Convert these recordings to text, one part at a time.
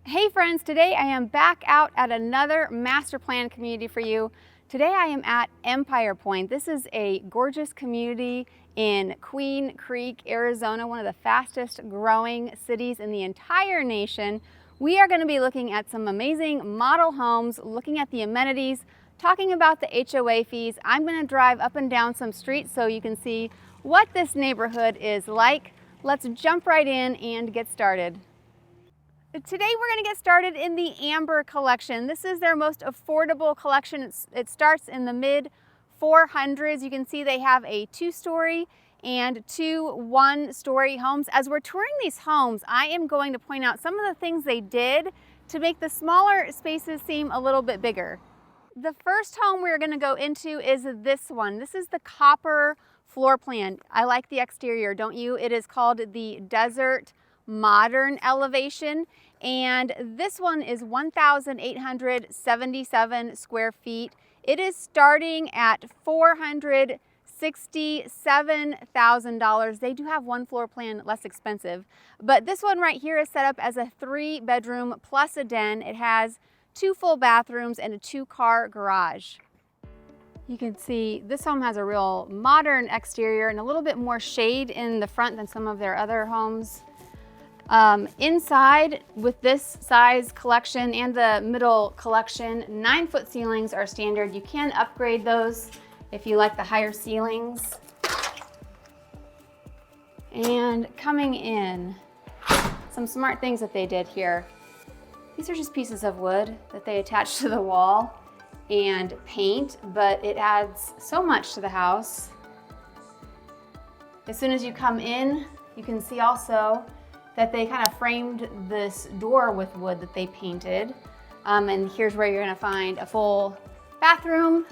Hey friends, today I am back out at another master plan community for you. Today I am at Empire Point. This is a gorgeous community in Queen Creek, Arizona, one of the fastest growing cities in the entire nation. We are going to be looking at some amazing model homes, looking at the amenities, talking about the HOA fees. I'm going to drive up and down some streets so you can see what this neighborhood is like. Let's jump right in and get started. Today we're going to get started in the Amber collection. This is their most affordable collection. It starts in the mid 400s. You can see they have a 2-story and 2 1-story homes. As we're touring these homes, I am going to point out some of the things they did to make the smaller spaces seem a little bit bigger. The first home we're going to go into is this one. This is the copper floor plan. I like the exterior, don't you? It is called the Desert Modern Elevation, and this one is 1,877 square feet. It is starting at $467,000. They do have one floor plan less expensive, but this one right here is set up as a 3-bedroom plus a den. It has 2 full bathrooms and a 2-car garage. You can see this home has a real modern exterior and a little bit more shade in the front than some of their other homes. Inside, with this size collection and the middle collection, 9-foot ceilings are standard. You can upgrade those if you like the higher ceilings. And coming in, some smart things that they did here. These are just pieces of wood that they attach to the wall and paint, but it adds so much to the house. As soon as you come in, you can see also that they kind of framed this door with wood that they painted. And here's where you're gonna find a full bathroom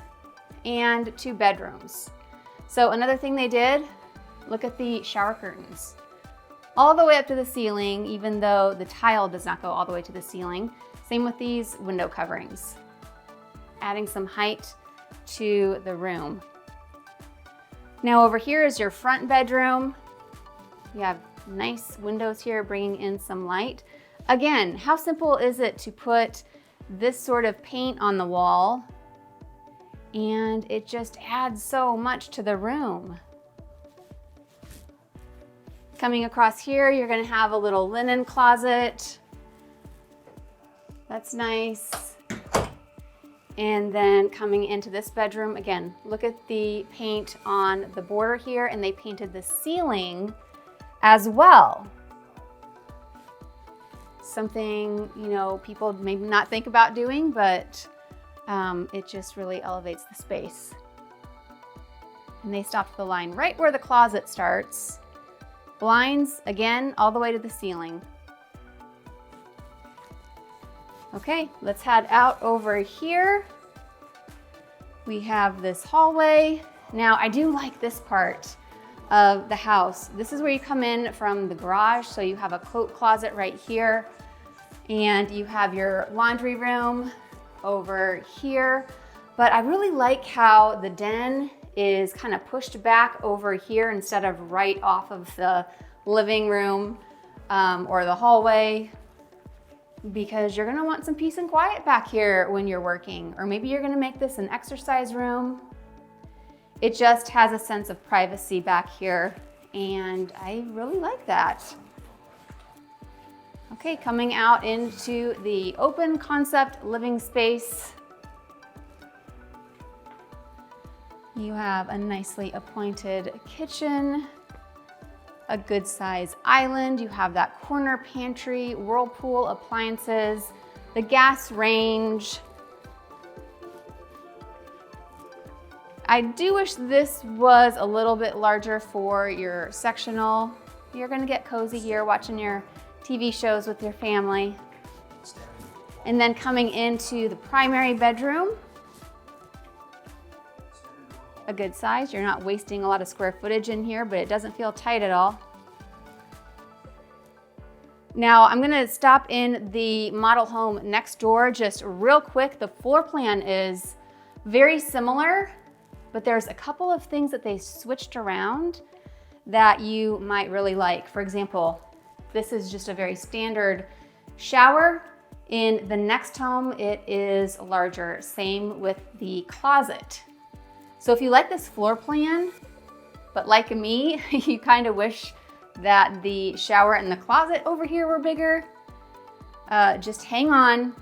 and 2 bedrooms. So another thing they did, look at the shower curtains. All the way up to the ceiling, even though the tile does not go all the way to the ceiling. Same with these window coverings. Adding some height to the room. Now over here is your front bedroom. You have nice windows here bringing in some light. Again, how simple is it to put this sort of paint on the wall, and it just adds so much to the room. Coming across here, you're going to have a little linen closet. That's nice. And then coming into this bedroom, again, look at the paint on the border here, and they painted the ceiling as well. Something, you know, people maybe not think about doing, but it just really elevates the space. And they stopped the line right where the closet starts. Blinds, again, all the way to the ceiling. Okay, let's head out over here. We have this hallway. Now, I do like this part of the house. This is where you come in from the garage. So you have a coat closet right here, and you have your laundry room over here. But I really like how the den is kind of pushed back over here instead of right off of the living room or the hallway, because you're gonna want some peace and quiet back here when you're working, or maybe you're gonna make this an exercise room. It just has a sense of privacy back here, and I really like that. Okay, coming out into the open concept living space. You have a nicely appointed kitchen, a good size island. You have that corner pantry, Whirlpool appliances, the gas range. I do wish this was a little bit larger for your sectional. You're gonna get cozy here watching your TV shows with your family. And then coming into the primary bedroom, a good size. You're not wasting a lot of square footage in here, but it doesn't feel tight at all. Now I'm gonna stop in the model home next door just real quick. The floor plan is very similar, but there's a couple of things that they switched around that you might really like. For example, this is just a very standard shower In the next home, it is larger. Same with the closet. So if you like this floor plan, but like me, you kind of wish that the shower and the closet over here were bigger, just hang on.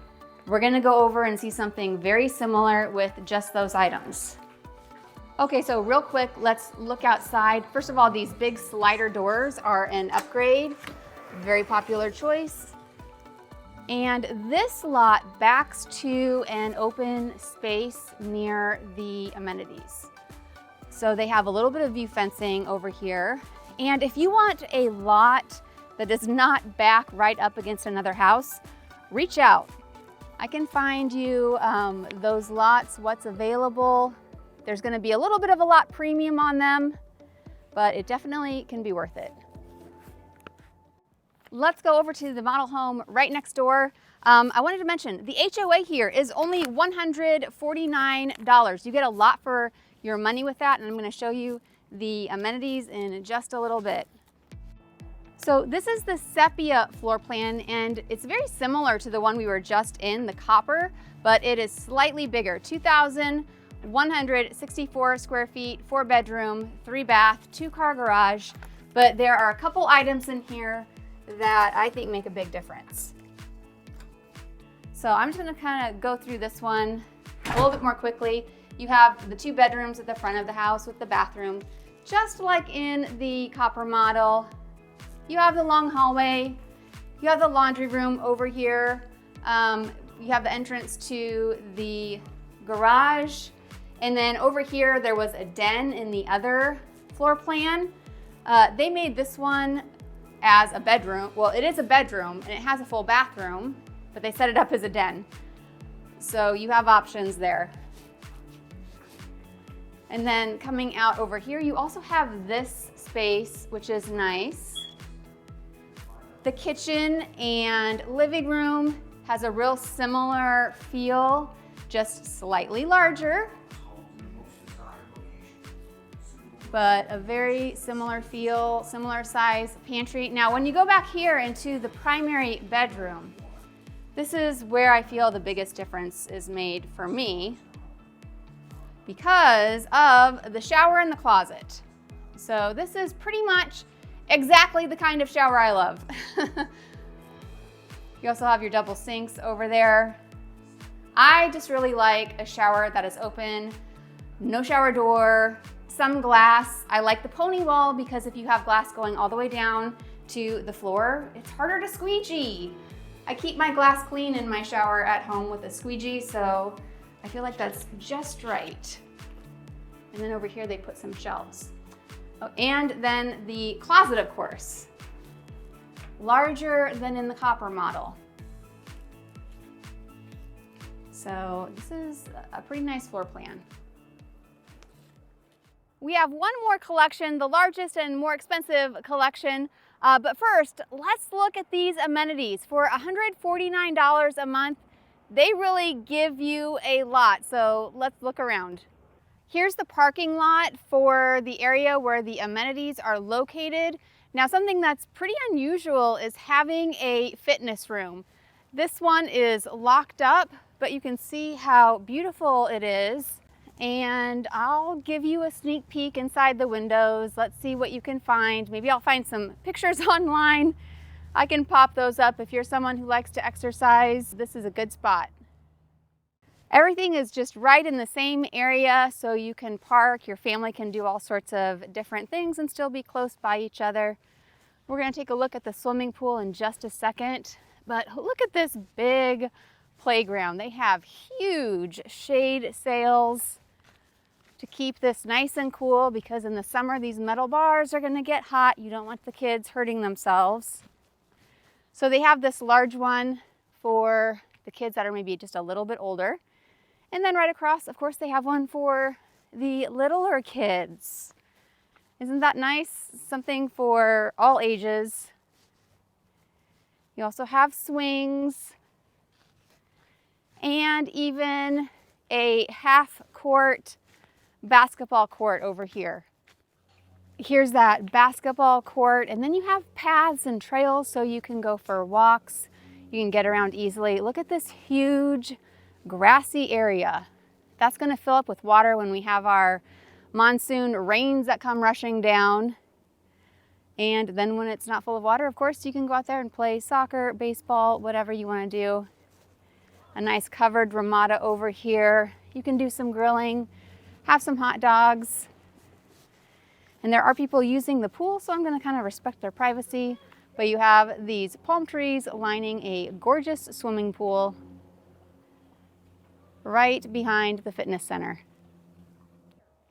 We're gonna go over and see something very similar with just those items. Okay, so real quick, let's look outside. First of all, these big slider doors are an upgrade, very popular choice. And this lot backs to an open space near the amenities. So they have a little bit of view fencing over here. And if you want a lot that does not back right up against another house, reach out. I can find you those lots, what's available. There's gonna be a little bit of a lot premium on them, but it definitely can be worth it. Let's go over to the model home right next door. I wanted to mention the HOA here is only $149. You get a lot for your money with that, and I'm gonna show you the amenities in just a little bit. So this is the sepia floor plan, and it's very similar to the one we were just in, the copper, but it is slightly bigger. 2,164 square feet, 4 bedroom, 3 bath, 2 car garage. But there are a couple items in here that I think make a big difference. So I'm just gonna kind of go through this one a little bit more quickly. You have the 2 bedrooms at the front of the house with the bathroom, just like in the copper model. You have the long hallway, you have the laundry room over here, you have the entrance to the garage, and then over here there was a den in the other floor plan. They made this one as a bedroom. Well, it is a bedroom and it has a full bathroom, but they set it up as a den. So you have options there. And then coming out over here, you also have this space, which is nice. The kitchen and living room has a real similar feel, just slightly larger, but a very similar feel, similar size pantry. Now, when you go back here into the primary bedroom, this is where I feel the biggest difference is made for me because of the shower and the closet. So this is pretty much exactly the kind of shower I love. You also have your double sinks over there. I just really like a shower that is open, no shower door, some glass. I like the pony wall because if you have glass going all the way down to the floor, it's harder to squeegee. I keep my glass clean in my shower at home with a squeegee, so I feel like that's just right. And then over here they put some shelves. Oh, and then the closet, of course, larger than in the copper model. So this is a pretty nice floor plan. We have one more collection, the largest and more expensive collection. But first, let's look at these amenities. For $149 a month, they really give you a lot. So let's look around. Here's the parking lot for the area where the amenities are located. Now, something that's pretty unusual is having a fitness room. This one is locked up, but you can see how beautiful it is. And I'll give you a sneak peek inside the windows. Let's see what you can find. Maybe I'll find some pictures online. I can pop those up. If you're someone who likes to exercise, this is a good spot. Everything is just right in the same area, so you can park, your family can do all sorts of different things and still be close by each other. We're gonna take a look at the swimming pool in just a second, but look at this big playground. They have huge shade sails to keep this nice and cool because in the summer these metal bars are gonna get hot. You don't want the kids hurting themselves. So they have this large one for the kids that are maybe just a little bit older. And then right across, of course, they have one for the littler kids. Isn't that nice? Something for all ages. You also have swings and even a half-court basketball court over here. Here's that basketball court, and then you have paths and trails so you can go for walks You can get around easily. Look at this huge grassy area. That's going to fill up with water when we have our monsoon rains that come rushing down. And then when it's not full of water, of course, you can go out there and play soccer, baseball, whatever you want to do. A nice covered ramada over here. You can do some grilling, have some hot dogs. And there are people using the pool, so I'm going to kind of respect their privacy. But you have these palm trees lining a gorgeous swimming pool right behind the fitness center.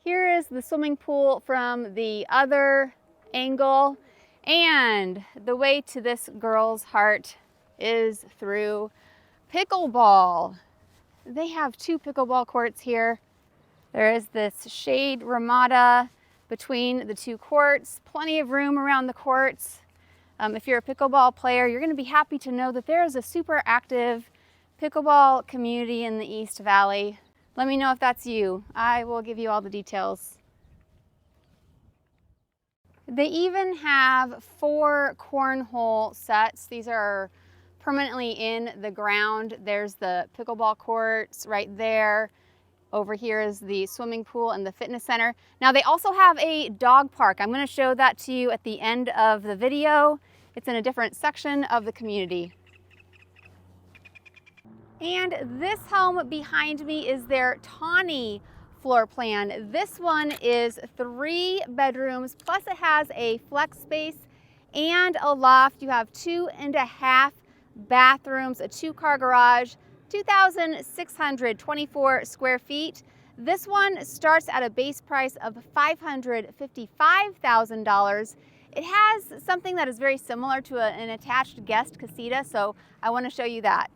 Here is the swimming pool from the other angle, and the way to this girl's heart is through pickleball. They have 2 pickleball courts here. There is this shade ramada between the 2 courts, plenty of room around the courts. If you're a pickleball player, you're going to be happy to know that there is a super active pickleball community in the East Valley. Let me know if that's you. I will give you all the details. They even have 4 cornhole sets. These are permanently in the ground. There's the pickleball courts right there. Over here is the swimming pool and the fitness center. Now they also have a dog park. I'm going to show that to you at the end of the video. It's in a different section of the community. And this home behind me is their tawny floor plan. This one is 3 bedrooms, plus it has a flex space and a loft. You have 2.5 bathrooms, a 2-car garage, 2,624 square feet. This one starts at a base price of $555,000. It has something that is very similar to an attached guest casita, so I want to show you that.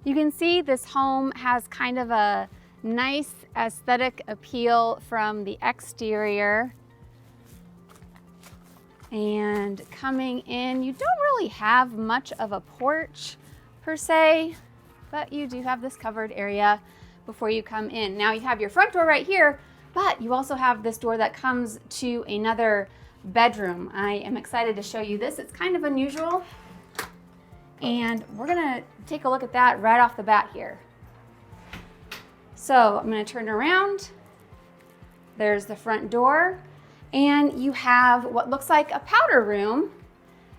You can see this home has kind of a nice aesthetic appeal from the exterior. And coming in, you don't really have much of a porch per se, but you do have this covered area before you come in. Now you have your front door right here, but you also have this door that comes to another bedroom. I am excited to show you this. It's kind of unusual, and we're gonna take a look at that right off the bat here. So I'm gonna turn around. There's the front door, and you have what looks like a powder room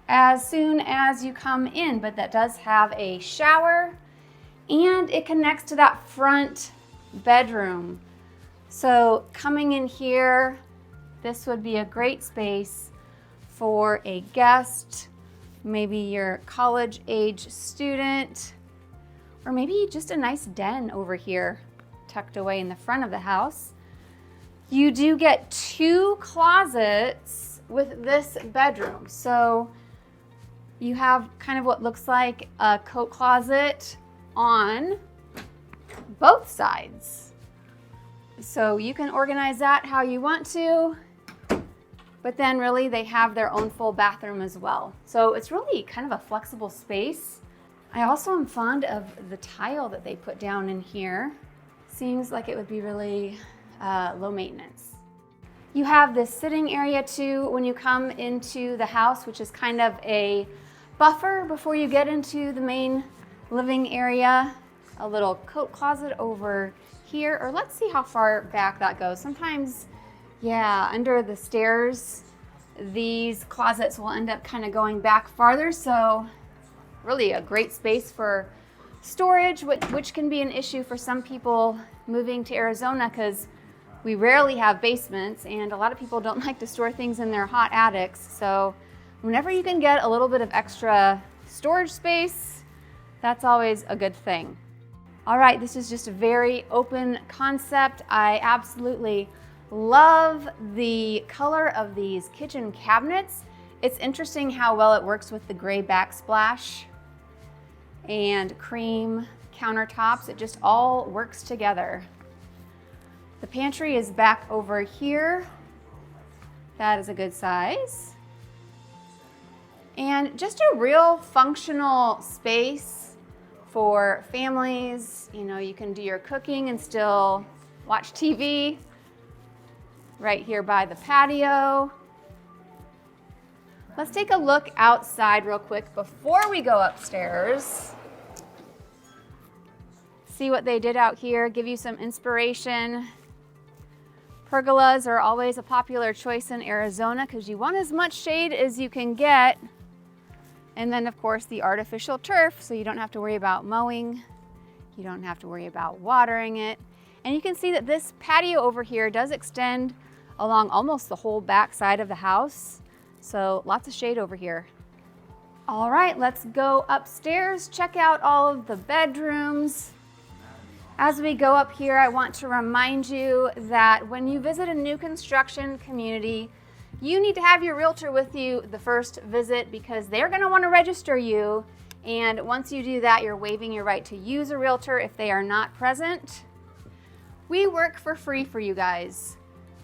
as soon as you come in, but that does have a shower, and it connects to that front bedroom. So coming in here, this would be a great space for a guest, maybe your college age student, or maybe just a nice den over here tucked away in the front of the house. You do get 2 closets with this bedroom. So you have kind of what looks like a coat closet on both sides. So you can organize that how you want to, but then really they have their own full bathroom as well. So it's really kind of a flexible space. I also am fond of the tile that they put down in here. Seems like it would be really low maintenance. You have this sitting area too when you come into the house, which is kind of a buffer before you get into the main living area. A little coat closet over here, or let's see how far back that goes. Sometimes, yeah, under the stairs, these closets will end up kind of going back farther. So really a great space for storage, which can be an issue for some people moving to Arizona because we rarely have basements, and a lot of people don't like to store things in their hot attics. So whenever you can get a little bit of extra storage space, that's always a good thing. All right, this is just a very open concept. I absolutely love the color of these kitchen cabinets. It's interesting how well it works with the gray backsplash and cream countertops. It just all works together. The pantry is back over here. That is a good size. And just a real functional space for families. You know, you can do your cooking and still watch TV right here by the patio. Let's take a look outside real quick before we go upstairs. see what they did out here, give you some inspiration. Pergolas are always a popular choice in Arizona because you want as much shade as you can get. And then of course the artificial turf, so you don't have to worry about mowing. You don't have to worry about watering it. And you can see that this patio over here does extend along almost the whole back side of the house. So lots of shade over here. All right, let's go upstairs, check out all of the bedrooms. As we go up here, I want to remind you that when you visit a new construction community, you need to have your realtor with you the first visit because they're gonna wanna register you. And once you do that, you're waiving your right to use a realtor if they are not present. We work for free for you guys.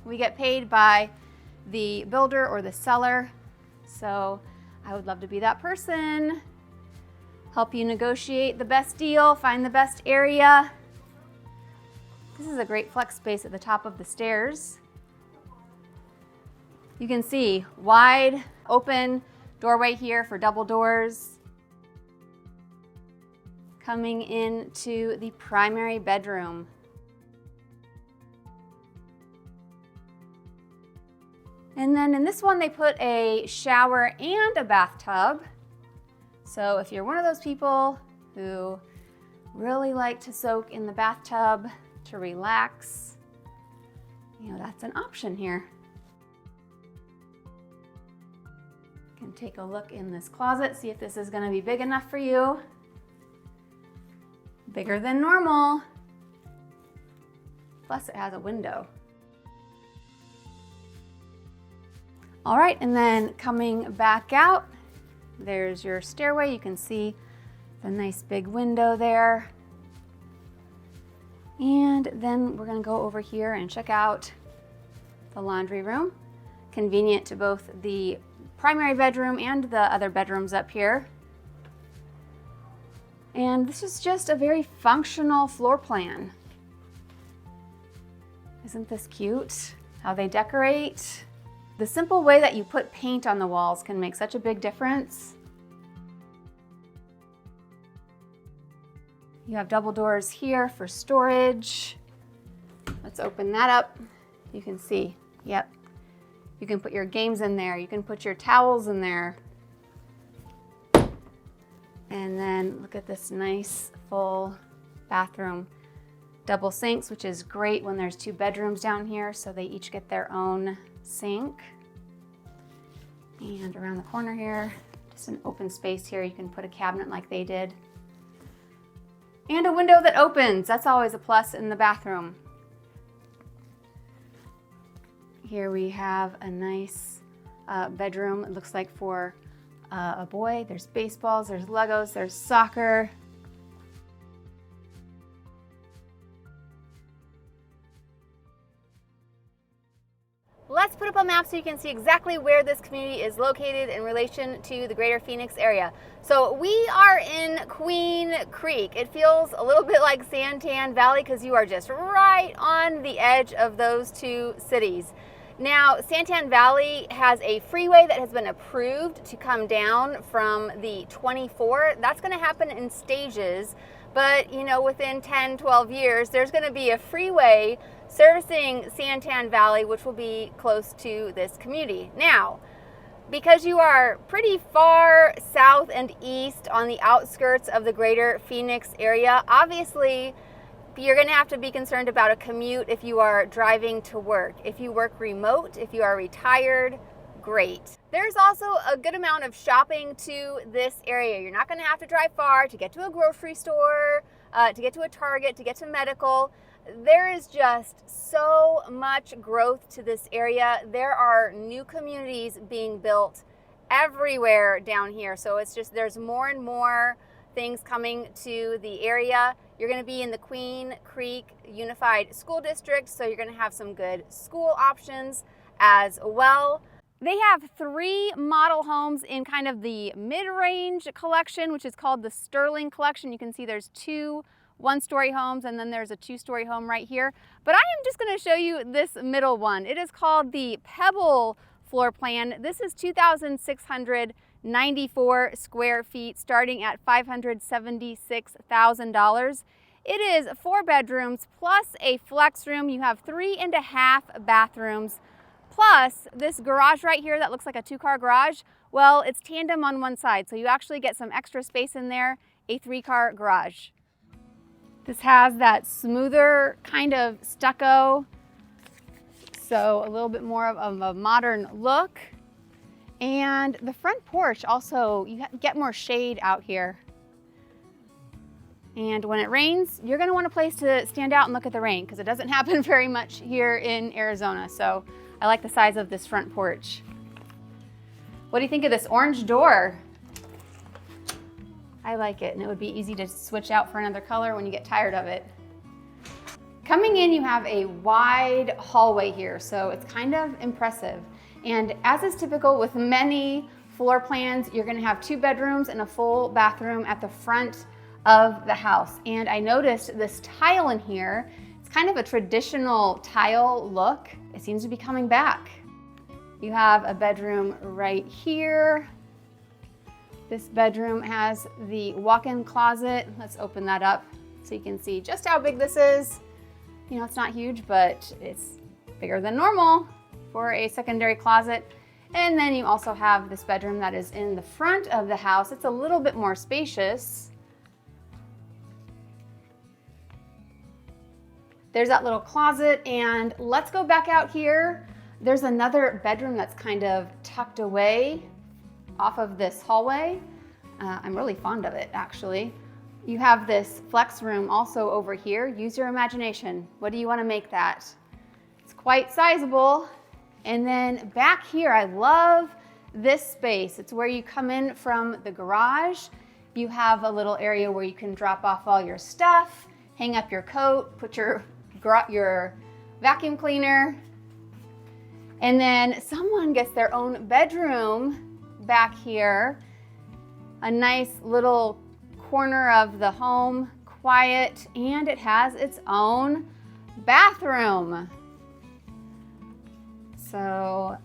We get paid by the builder or the seller. So I would love to be that person, help you negotiate the best deal, find the best area. This is a great flex space at the top of the stairs. You can see wide open doorway here for double doors. Coming into the primary bedroom. And then in this one, they put a shower and a bathtub. So if you're one of those people who really like to soak in the bathtub to relax, you know, that's an option here. You can take a look in this closet, see if this is gonna be big enough for you. Bigger than normal. Plus it has a window. All right, and then coming back out, there's your stairway. You can see the nice big window there. And then we're gonna go over here and check out the laundry room. Convenient to both the primary bedroom and the other bedrooms up here. And this is just a very functional floor plan. Isn't this cute? How they decorate. The simple way that you put paint on the walls can make such a big difference. You have double doors here for storage. Let's open that up. You can see, yep. You can put your games in there. You can put your towels in there. And then look at this nice full bathroom. Double sinks, which is great when there's two bedrooms down here, so they each get their own sink. And around the corner here, just an open space here. You can put a cabinet like they did. And a window that opens. That's always a plus in the bathroom. Here we have a nice bedroom. It looks like for a boy. There's baseballs, there's Legos, there's soccer. Let's put up a map so you can see exactly where this community is located in relation to the greater Phoenix area. So we are in Queen Creek. It feels a little bit like Santan Valley because you are just right on the edge of those two cities. Now, Santan Valley has a freeway that has been approved to come down from the 24. That's going to happen in stages, but you know, within 10, 12 years, there's going to be a freeway servicing Santan Valley, which will be close to this community. Now, because you are pretty far south and east on the outskirts of the greater Phoenix area, obviously you're going to have to be concerned about a commute if you are driving to work. If you work remote, if you are retired, great. There's also a good amount of shopping to this area. You're not going to have to drive far to get to a grocery store, to get to a Target, to get to medical. There is just so much growth to this area. There are new communities being built everywhere down here. So it's just, there's more and more things coming to the area. You're going to be in the Queen Creek Unified School District, so you're going to have some good school options as well. They have 3 model homes in kind of the mid-range collection, which is called the Sterling Collection. You can see there's 2 one-story homes, and then there's a 2-story home right here. But I am just going to show you this middle one. It is called the Pebble floor plan. This is 2,694 square feet, starting at $576,000. It is 4 bedrooms plus a flex room. You have 3.5 bathrooms plus this garage right here that looks like a 2-car garage. Well, it's tandem on one side, so you actually get some extra space in there, a 3-car garage. This has that smoother kind of stucco, so a little bit more of a modern look. And the front porch also, you get more shade out here. And when it rains, you're gonna want a place to stand out and look at the rain because it doesn't happen very much here in Arizona. So I like the size of this front porch. What do you think of this orange door? I like it, and it would be easy to switch out for another color when you get tired of it. Coming in, you have a wide hallway here, so it's kind of impressive. And as is typical with many floor plans, you're gonna have 2 bedrooms and a full bathroom at the front of the house. And I noticed this tile in here. It's kind of a traditional tile look. It seems to be coming back. You have a bedroom right here. This bedroom has the walk-in closet. Let's open that up so you can see just how big this is. You know, it's not huge, but it's bigger than normal for a secondary closet. And then you also have this bedroom that is in the front of the house. It's a little bit more spacious. There's that little closet, and let's go back out here. There's another bedroom that's kind of tucked away off of this hallway. I'm really fond of it, actually. You have this flex room also over here. Use your imagination. What do you want to make that? It's quite sizable. And then back here, I love this space. It's where you come in from the garage. You have a little area where you can drop off all your stuff, hang up your coat, put your vacuum cleaner, and then someone gets their own bedroom back here. A nice little corner of the home, quiet, and it has its own bathroom. So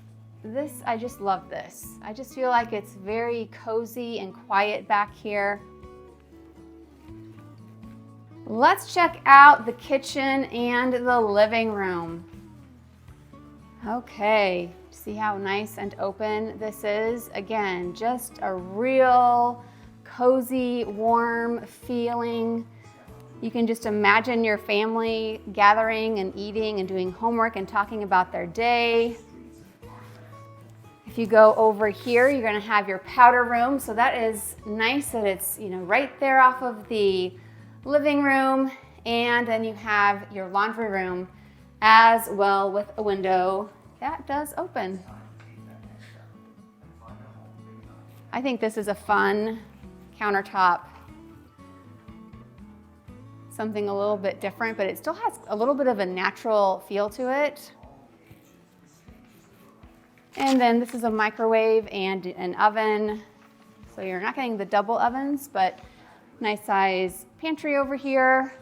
this, I just love this. I just feel like it's very cozy and quiet back here. Let's check out the kitchen and the living room. Okay, see how nice and open this is? Again, just a real cozy, warm feeling. You can just imagine your family gathering and eating and doing homework and talking about their day. If you go over here, you're gonna have your powder room. So that is nice that it's, you know, right there off of the living room. And then you have your laundry room as well with a window that does open. I think this is a fun countertop. Something a little bit different, but it still has a little bit of a natural feel to it. And then this is a microwave and an oven. So you're not getting the double ovens, but nice size pantry over here.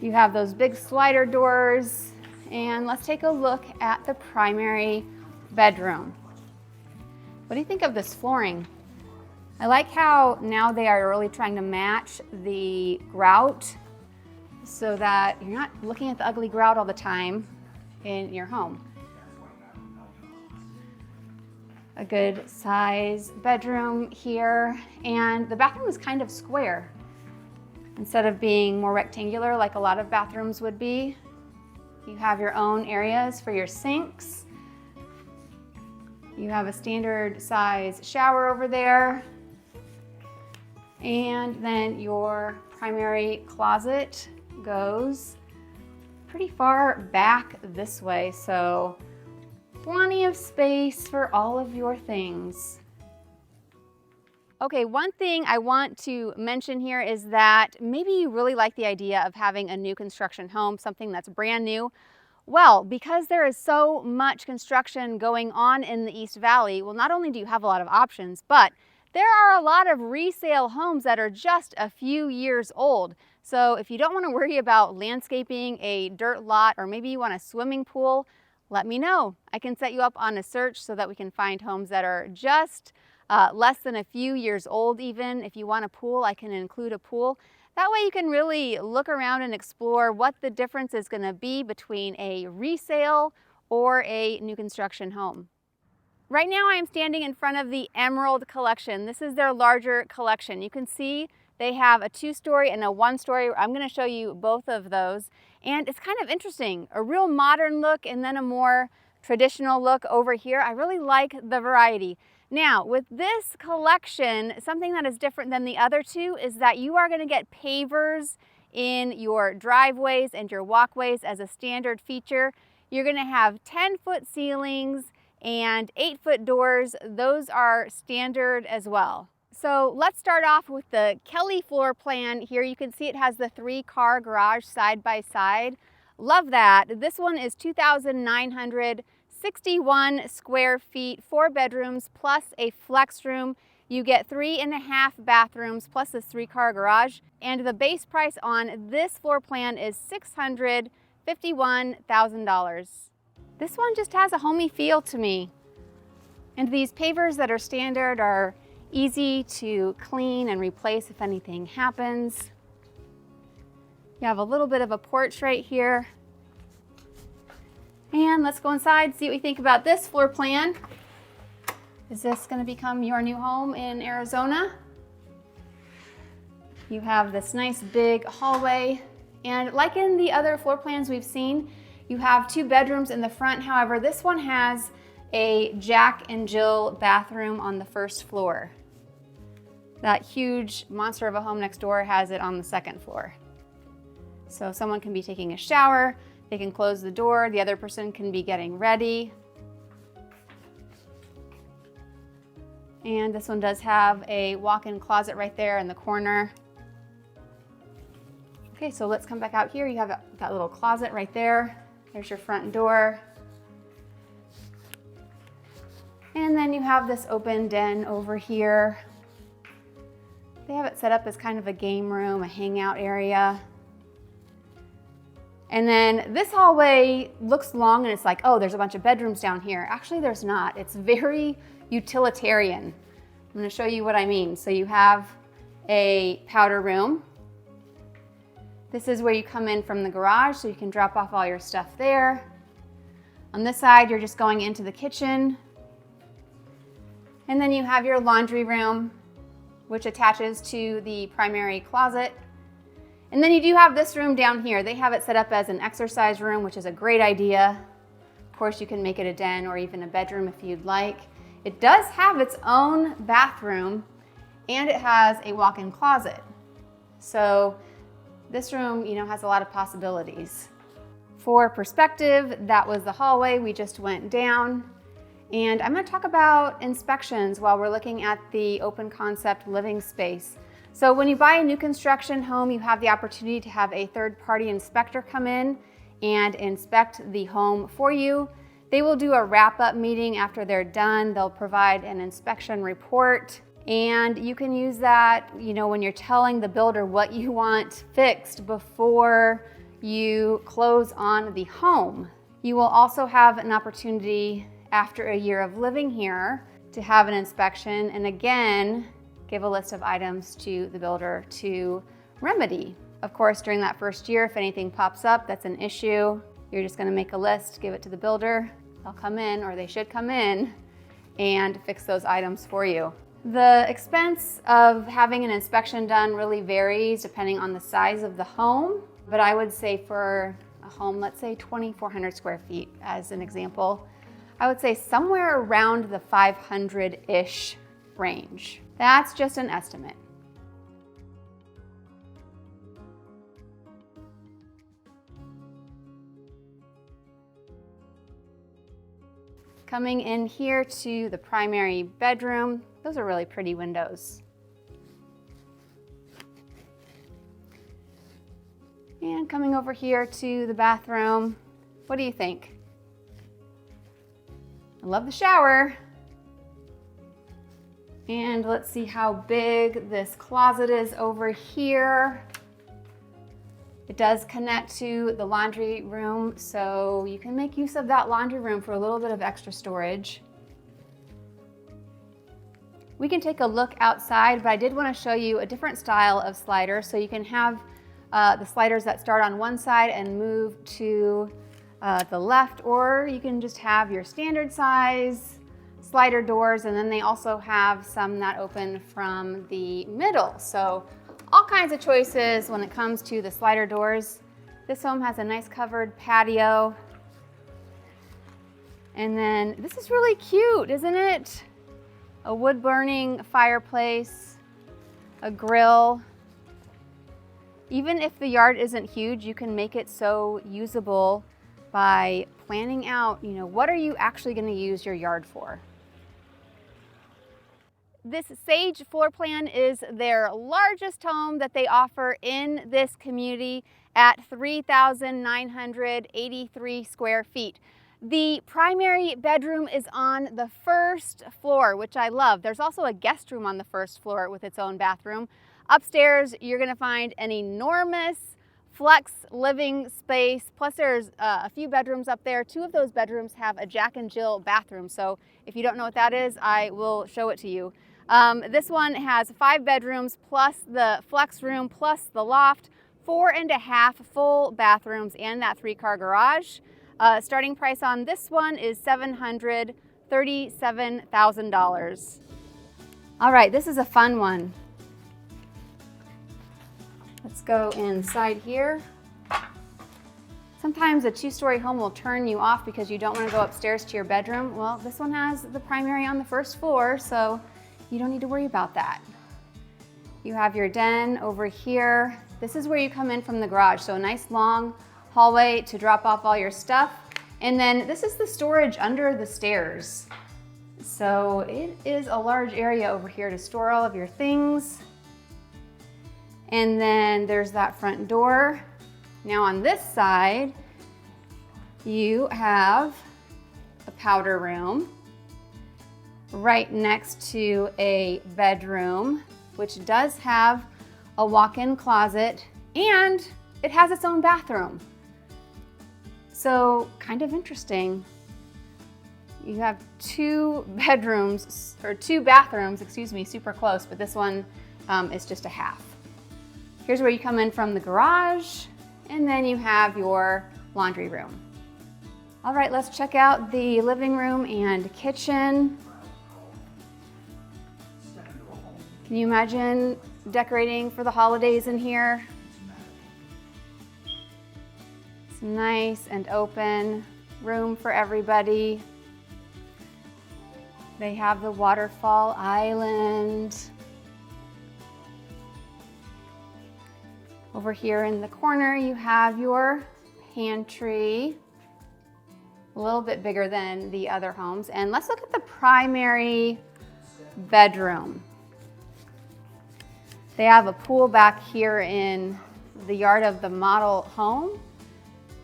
You have those big slider doors, and let's take a look at the primary bedroom. What do you think of this flooring? I like how now they are really trying to match the grout so that you're not looking at the ugly grout all the time in your home. A good size bedroom here, and the bathroom is kind of square. Instead of being more rectangular like a lot of bathrooms would be, you have your own areas for your sinks. You have a standard size shower over there. And then your primary closet goes pretty far back this way, so plenty of space for all of your things. Okay, one thing I want to mention here is that maybe you really like the idea of having a new construction home, something that's brand new. Well, because there is so much construction going on in the East Valley, well, not only do you have a lot of options, but there are a lot of resale homes that are just a few years old. So if you don't want to worry about landscaping a dirt lot, or maybe you want a swimming pool, let me know. I can set you up on a search so that we can find homes that are just less than a few years old even. If you want a pool, I can include a pool. That way you can really look around and explore what the difference is going to be between a resale or a new construction home. Right now I am standing in front of the Emerald collection. This is their larger collection. You can see they have a 2-story and a 1-story. I'm going to show you both of those. And it's kind of interesting, a real modern look and then a more traditional look over here. I really like the variety. Now, with this collection, something that is different than the other two is that you are going to get pavers in your driveways and your walkways as a standard feature. You're going to have 10-foot ceilings and 8-foot doors. Those are standard as well. So let's start off with the Kelly floor plan. Here you can see it has the 3-car garage side by side. Love that. This one is 2,961 square feet, 4 bedrooms plus a flex room. You get 3.5 bathrooms plus this 3-car garage. And the base price on this floor plan is $651,000. This one just has a homey feel to me. And these pavers that are standard are easy to clean and replace if anything happens. You have a little bit of a porch right here. And let's go inside, see what you think about this floor plan. Is this going to become your new home in Arizona? You have this nice big hallway. And like in the other floor plans we've seen, you have 2 bedrooms in the front. However, this one has a Jack and Jill bathroom on the 1st floor. That huge monster of a home next door has it on the 2nd floor. So someone can be taking a shower, they can close the door, the other person can be getting ready. And this one does have a walk-in closet right there in the corner. Okay, so let's come back out here. You have that little closet right there. There's your front door. And then you have this open den over here. They have it set up as kind of a game room, a hangout area. And then this hallway looks long and it's like, oh, there's a bunch of bedrooms down here. Actually, there's not. It's very utilitarian. I'm going to show you what I mean. So you have a powder room. This is where you come in from the garage, so you can drop off all your stuff there. On this side, you're just going into the kitchen. And then you have your laundry room, which attaches to the primary closet. And then you do have this room down here. They have it set up as an exercise room, which is a great idea. Of course, you can make it a den or even a bedroom if you'd like. It does have its own bathroom, and it has a walk-in closet. So this room, has a lot of possibilities. For perspective, that was the hallway we just went down. And I'm going to talk about inspections while we're looking at the open concept living space. So when you buy a new construction home, you have the opportunity to have a third-party inspector come in and inspect the home for you. They will do a wrap-up meeting after they're done. They'll provide an inspection report. And you can use that, when you're telling the builder what you want fixed before you close on the home. You will also have an opportunity after a year of living here to have an inspection and again, give a list of items to the builder to remedy. Of course, during that first year, if anything pops up that's an issue, you're just gonna make a list, give it to the builder. They'll come in, or they should come in, and fix those items for you. The expense of having an inspection done really varies depending on the size of the home, but I would say for a home, let's say 2,400 square feet as an example, I would say somewhere around the 500-ish range. That's just an estimate. Coming in here to the primary bedroom, those are really pretty windows. And coming over here to the bathroom, what do you think? I love the shower. And let's see how big this closet is over here. It does connect to the laundry room, so you can make use of that laundry room for a little bit of extra storage. We can take a look outside, but I did want to show you a different style of slider. So you can have the sliders that start on one side and move to the left, or you can just have your standard size slider doors, and then they also have some that open from the middle. So all kinds of choices when it comes to the slider doors. This home has a nice covered patio. And then this is really cute, isn't it? A wood burning fireplace, a grill. Even if the yard isn't huge, you can make it so usable by planning out, what are you actually going to use your yard for? This Sage floor plan is their largest home that they offer in this community at 3,983 square feet. The primary bedroom is on the first floor, which I love. There's also a guest room on the first floor with its own bathroom. Upstairs, you're going to find an enormous flex living space, plus there's a few bedrooms up there. 2 of those bedrooms have a Jack and Jill bathroom, so if you don't know what that is, I will show it to you. This one has 5 bedrooms plus the flex room plus the loft, 4.5 full bathrooms and that 3-car garage. Starting price on this one is $737,000. All right, this is a fun one. Let's go inside here. Sometimes a 2-story home will turn you off because you don't want to go upstairs to your bedroom. Well, this one has the primary on the first floor, so you don't need to worry about that. You have your den over here. This is where you come in from the garage, so a nice long hallway to drop off all your stuff. And then this is the storage under the stairs. So it is a large area over here to store all of your things. And then there's that front door. Now on this side, you have a powder room right next to a bedroom, which does have a walk-in closet, and it has its own bathroom. So kind of interesting. You have 2 bathrooms, super close, but this one is just a half. Here's where you come in from the garage, and then you have your laundry room. All right, let's check out the living room and kitchen. Can you imagine decorating for the holidays in here? It's nice and open, room for everybody. They have the waterfall island. Over here in the corner, you have your pantry, a little bit bigger than the other homes. And let's look at the primary bedroom. They have a pool back here in the yard of the model home.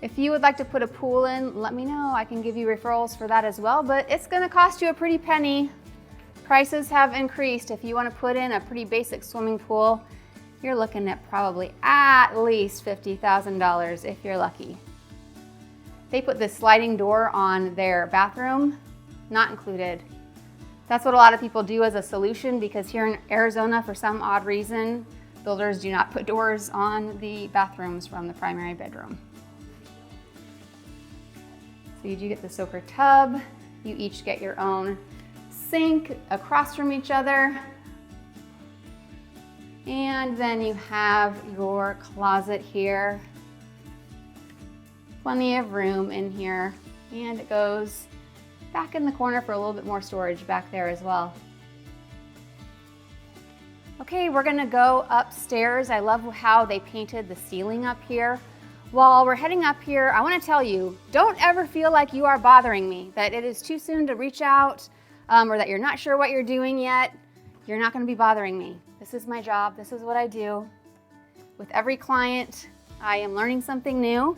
If you would like to put a pool in, let me know. I can give you referrals for that as well, but it's gonna cost you a pretty penny. Prices have increased. If you wanna put in a pretty basic swimming pool, you're looking at probably at least $50,000 if you're lucky. They put this sliding door on their bathroom, not included. That's what a lot of people do as a solution, because here in Arizona, for some odd reason, builders do not put doors on the bathrooms from the primary bedroom. So you do get the soaker tub. You each get your own sink across from each other. And then you have your closet here. Plenty of room in here. And it goes back in the corner for a little bit more storage back there as well. Okay, we're gonna go upstairs. I love how they painted the ceiling up here. While we're heading up here, I wanna tell you, don't ever feel like you are bothering me, that it is too soon to reach out, or that you're not sure what you're doing yet. You're not gonna be bothering me. This is my job, this is what I do. With every client, I am learning something new,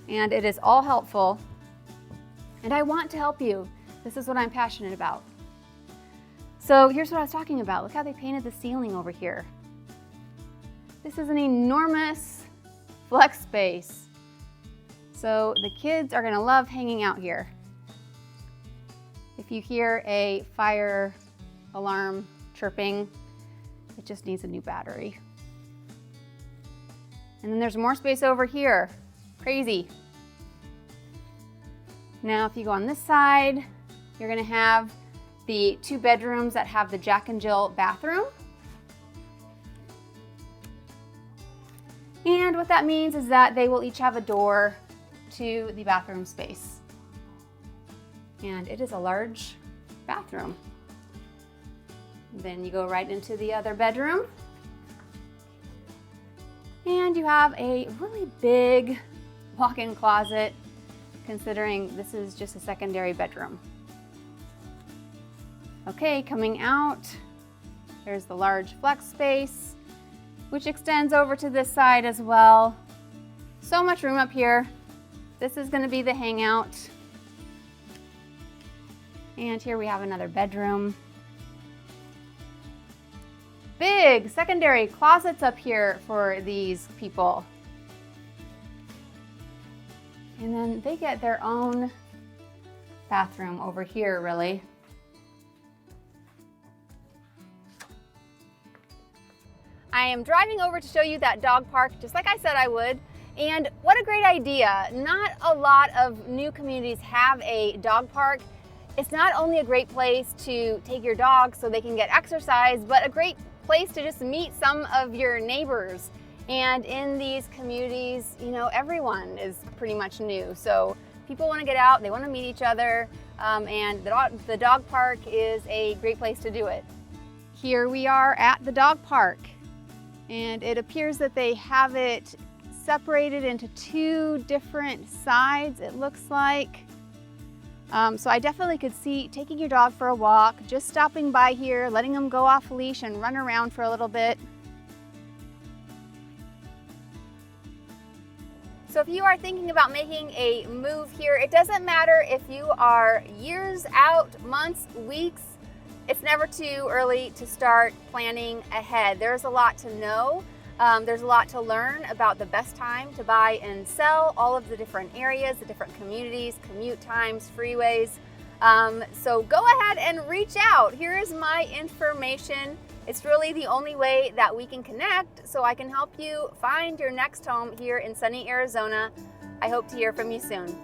and it is all helpful. And I want to help you. This is what I'm passionate about. So here's what I was talking about. Look how they painted the ceiling over here. This is an enormous flex space. So the kids are gonna love hanging out here. If you hear a fire alarm chirping. It just needs a new battery. And then there's more space over here. Crazy. Now, if you go on this side, you're gonna have the 2 bedrooms that have the Jack and Jill bathroom. And what that means is that they will each have a door to the bathroom space. And it is a large bathroom. Then you go right into the other bedroom. And you have a really big walk-in closet, considering this is just a secondary bedroom. Okay, coming out, there's the large flex space, which extends over to this side as well. So much room up here. This is gonna be the hangout. And here we have another bedroom. Big secondary closets up here for these people. And then they get their own bathroom over here, really. I am driving over to show you that dog park, just like I said I would. And what a great idea. Not a lot of new communities have a dog park. It's not only a great place to take your dog so they can get exercise, but a great place to just meet some of your neighbors. And in these communities, you know, everyone is pretty much new. So people want to get out, they want to meet each other, and the dog park is a great place to do it. Here we are at the dog park, and it appears that they have it separated into 2 different sides, it looks like. So I definitely could see taking your dog for a walk, just stopping by here, letting them go off leash and run around for a little bit. So if you are thinking about making a move here, it doesn't matter if you are years out, months, weeks, it's never too early to start planning ahead. There's a lot to know. There's a lot to learn about the best time to buy and sell, all of the different areas, the different communities, commute times, freeways. So go ahead and reach out. Here is my information. It's really the only way that we can connect, so I can help you find your next home here in sunny Arizona. I hope to hear from you soon.